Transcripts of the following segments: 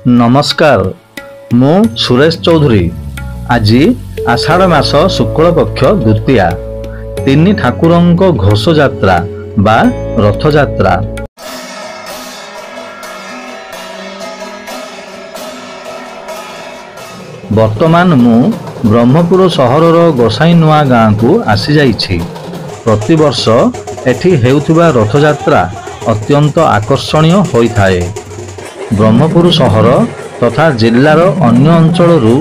नमस्कार मु सुरेश चौधरी। आज आषाढ़ मास शुक्ल पक्ष द्वितीया तीन ठाकुरंक घोष यात्रा बा रथ यात्रा। वर्तमान मु ब्रह्मपुर सहरर गोसाईनुआ गाँ को आसी जाइछि। प्रतिवर्ष एठी हेउथिबा रथ यात्रा अत्यंत आकर्षणीय होइथाए। ब्रह्मपुर सहर तथा जिल्लार अन्य अंचलरू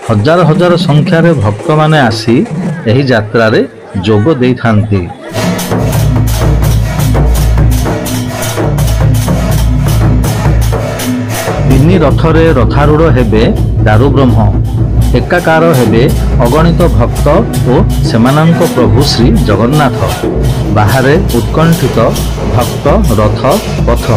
हजार हजार संख्यार भक्त माने आसी एही यात्रा रे जोग देइथांती। तीन रथरे रथारूढ़ हेबे दारू ब्रह्म, एकाकार हेबे अगणित भक्त और सेमानंक प्रभु श्री जगन्नाथ। बाहरे उत्कंठित भक्त रथ पथ।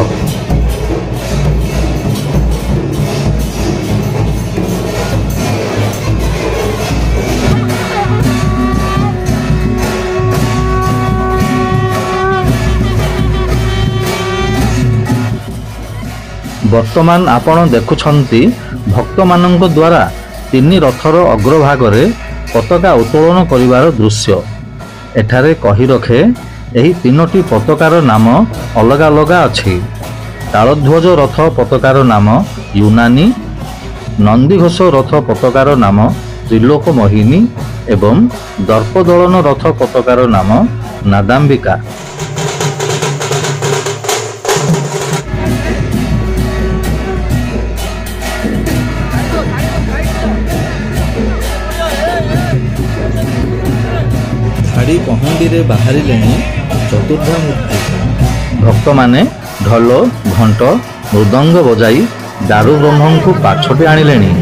वर्तमान आपण देखुछंती भक्त मानंक द्वारा तीन रथर अग्रभागरे पताका उत्तोलन करिवार दृश्य। एठारे कही रखे एही तीनोटी पताकार नाम अलग अलग अछि। तालध्वज रथ पताकार नाम यूनानी, नंदीघोष रथ पताकार नाम त्रिलोक मोहिनी एवं दर्पदलन रथ पताकार नाम नादाम्बिका। धाड़ी पहुंडी रे बाहरिले चतुर्धा मूर्ति। भक्त माने ढोल घंट मृदंग बजाई दारू ब्रह्म को पाछटे आनिलेनी।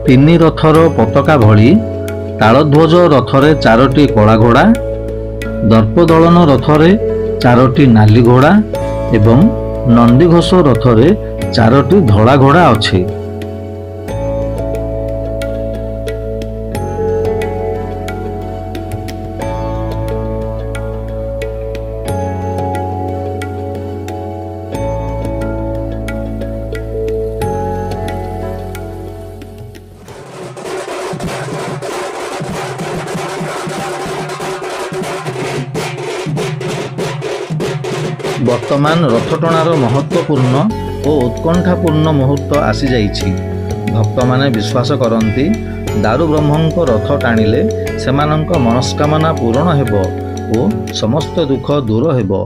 तीन रथर पताका भली तालध्वज रथरे चारोटी कला घोड़ा, दर्पदलन रथरे चारोटी नाली घोड़ा एवं नंदीघोष रथरे चारोटी धला घोड़ा अछि। वर्तमान रथ टणार महत्वपूर्ण और उत्कंठापूर्ण मुहूर्त आसी जाइछि। भक्त माने विश्वास करती दारू ब्रह्मंक रथ टाणिले सेमानंक मनस्कामना पूर्ण हेबो और समस्त दुख दूर हेबो।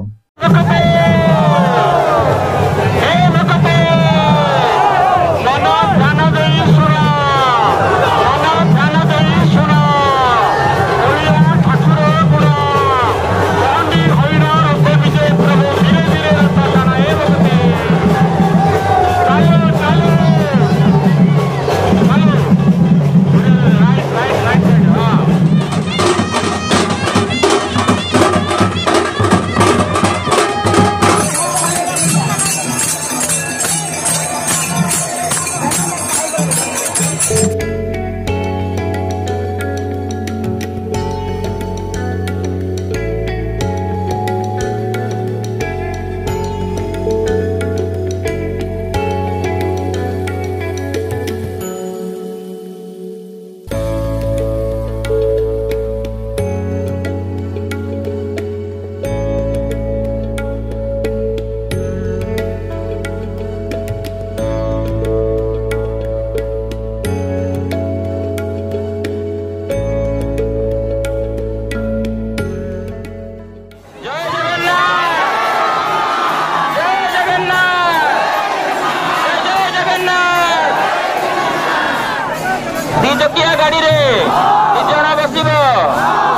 दी चकिया गाड़ी रे 2 जण बसिब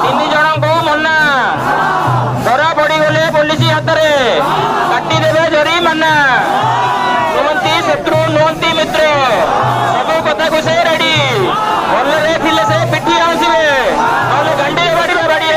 3 जण को मना धरा पड़ी गले पुलिस हाथ में काटी देवे जरिमाना नुहति शत्रु नुहति मित्र सब कथा को से रेडी भले थिले से पिठी आसिबे नले गांडी बाड़ी बाड़ी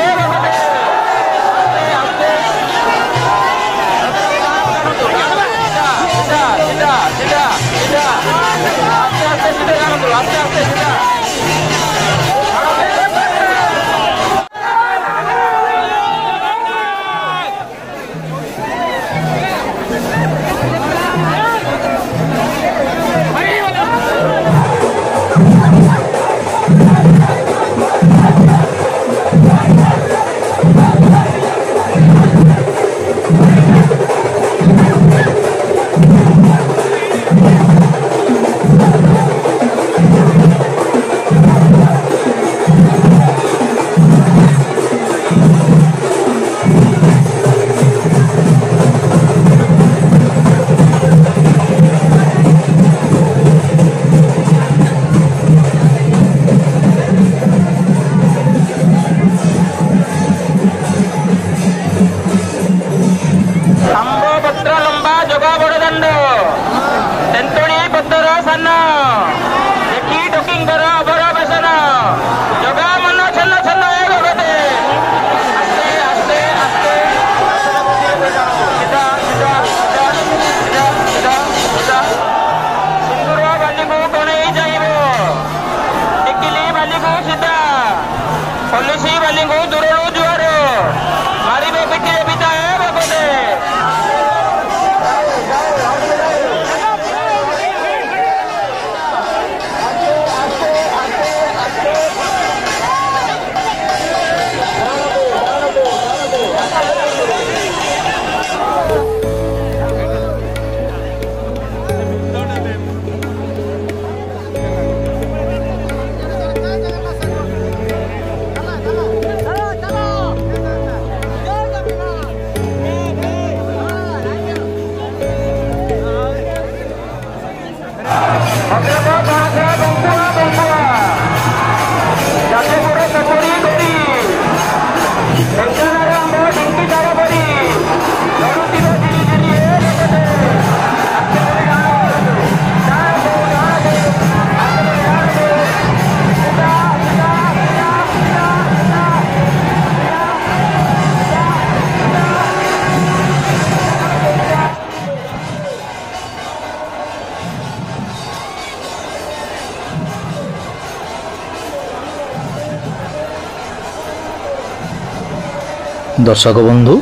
दर्शक बंधु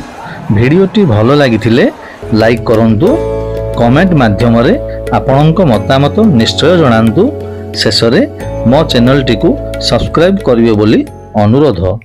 भिडियोटी भल लगी लाइक करंतु कमेंट माध्यम आपणक मतामत निश्चय जणांतु शेष में मो चैनल टी सब्सक्राइब करिवे बोली अनुरोध।